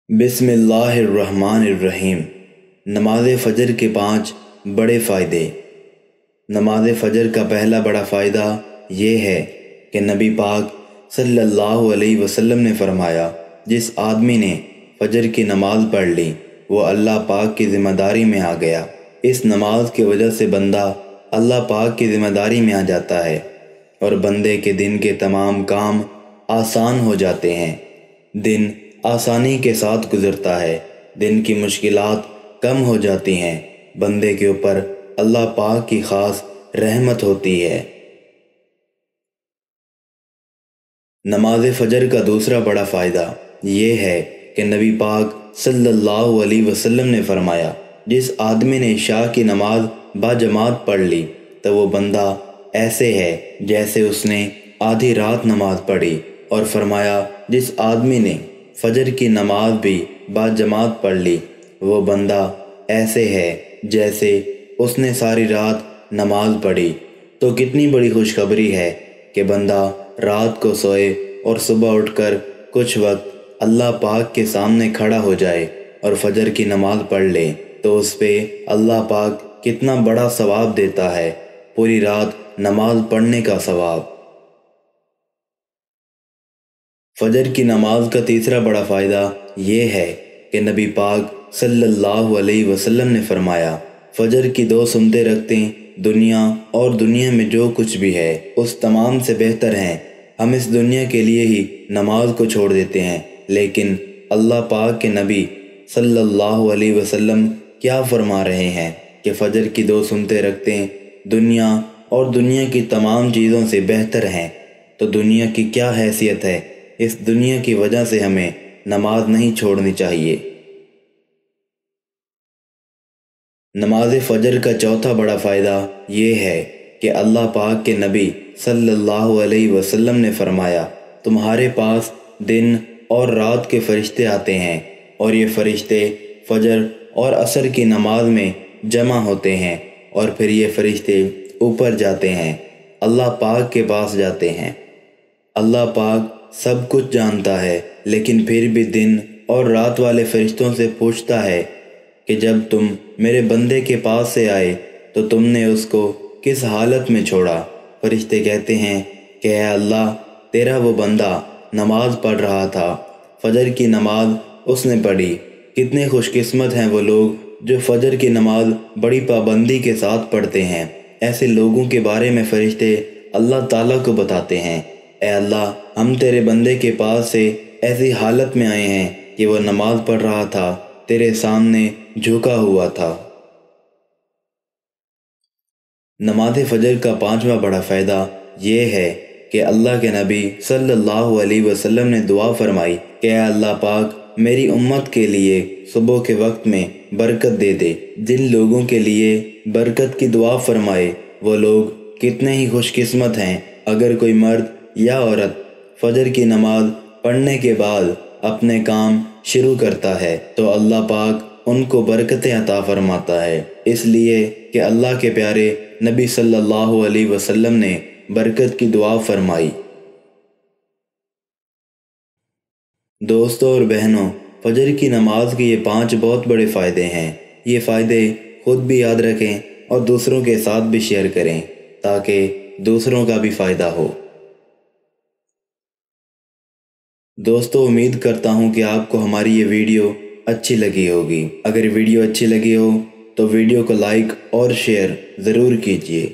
بسم اللہ الرحمن الرحیم۔ نماز فجر کے 5 بڑے فائدے۔ نماز فجر کا پہلا بڑا فائدہ یہ ہے کہ نبی پاک صلی اللہ علیہ وسلم نے فرمایا، جس آدمی نے فجر کی نماز پڑھ لی وہ اللہ پاک کی ذمہ داری میں آ گیا۔ اس نماز کی وجہ سے بندہ اللہ پاک کی ذمہ داری میں آ جاتا ہے اور بندے کے دن کے تمام کام آسان ہو جاتے ہیں۔ دن آسانی کے ساتھ گزرتا ہے، دن کی مشکلات کم ہو جاتی ہیں، بندے کے اوپر اللہ پاک کی خاص رحمت ہوتی ہے۔ نماز فجر کا دوسرا بڑا فائدہ یہ ہے کہ نبی پاک صلی اللہ علیہ وسلم نے فرمایا، جس آدمی نے عشاء کی نماز باجماعت پڑھ لی تو وہ بندہ ایسے ہے جیسے اس نے آدھی رات نماز پڑھی، اور فرمایا جس آدمی نے فجر کی نماز بھی باجماعت پڑھ لی وہ بندہ ایسے ہے جیسے اس نے ساری رات نماز پڑھی۔ تو کتنی بڑی خوشخبری ہے کہ بندہ رات کو سوئے اور صبح اٹھ کر کچھ وقت اللہ پاک کے سامنے کھڑا ہو جائے اور فجر کی نماز پڑھ لے تو اس پہ اللہ پاک کتنا بڑا ثواب دیتا ہے، پوری رات نماز پڑھنے کا ثواب۔ فجر کی نماز کا تیسرا بڑا فائدہ یہ ہے کہ نبی پاک صلی اللہ علیہ وسلم نے فرمایا، فجر کی 2 سنتیں رکھتیں دنیا اور دنیا میں جو کچھ بھی ہے اس تمام سے بہتر ہیں۔ ہم اس دنیا کے لیے ہی نماز کو چھوڑ دیتے ہیں، لیکن اللہ پاک کے نبی صلی اللہ علیہ وسلم کیا فرما رہے ہیں کہ فجر کی 2 سنتیں رکھتیں دنیا اور دنیا کی تمام چیزوں سے بہتر ہیں۔ تو دنیا کی کیا حیثیت ہے، اس دنیا کی وجہ سے ہمیں نماز نہیں چھوڑنی چاہیے۔ نماز فجر کا چوتھا بڑا فائدہ یہ ہے کہ اللہ پاک کے نبی صلی اللہ علیہ وسلم نے فرمایا، تمہارے پاس دن اور رات کے فرشتے آتے ہیں اور یہ فرشتے فجر اور عصر کی نماز میں جمع ہوتے ہیں، اور پھر یہ فرشتے اوپر جاتے ہیں، اللہ پاک کے پاس جاتے ہیں۔ اللہ پاک سب کچھ جانتا ہے، لیکن پھر بھی دن اور رات والے فرشتوں سے پوچھتا ہے کہ جب تم میرے بندے کے پاس سے آئے تو تم نے اس کو کس حالت میں چھوڑا؟ فرشتے کہتے ہیں کہ اے اللہ، تیرا وہ بندہ نماز پڑھ رہا تھا، فجر کی نماز اس نے پڑھی۔ کتنے خوش قسمت ہیں وہ لوگ جو فجر کی نماز بڑی پابندی کے ساتھ پڑھتے ہیں۔ ایسے لوگوں کے بارے میں فرشتے اللہ تعالیٰ کو بتاتے ہیں، اے اللہ، ہم تیرے بندے کے پاس سے ایسی حالت میں آئے ہیں کہ وہ نماز پڑھ رہا تھا، تیرے سامنے جھکا ہوا تھا۔ نماز فجر کا 5واں بڑا فائدہ یہ ہے کہ اللہ کے نبی صلی اللہ علیہ وسلم نے دعا فرمائی کہ اے اللہ پاک، میری امت کے لیے صبح کے وقت میں برکت دے دے۔ جن لوگوں کے لیے برکت کی دعا فرمائے وہ لوگ کتنے ہی خوش قسمت ہیں۔ اگر کوئی مرد یا عورت فجر کی نماز پڑھنے کے بعد اپنے کام شروع کرتا ہے تو اللہ پاک ان کو برکتیں عطا فرماتا ہے، اس لیے کہ اللہ کے پیارے نبی صلی اللہ علیہ وسلم نے برکت کی دعا فرمائی۔ دوستوں اور بہنوں، فجر کی نماز کے یہ 5 بہت بڑے فائدے ہیں۔ یہ فائدے خود بھی یاد رکھیں اور دوسروں کے ساتھ بھی شیئر کریں تاکہ دوسروں کا بھی فائدہ ہو۔ دوستو، امید کرتا ہوں کہ آپ کو ہماری یہ ویڈیو اچھی لگی ہوگی۔ اگر ویڈیو اچھی لگی ہو تو ویڈیو کو لائک اور شیئر ضرور کیجیے۔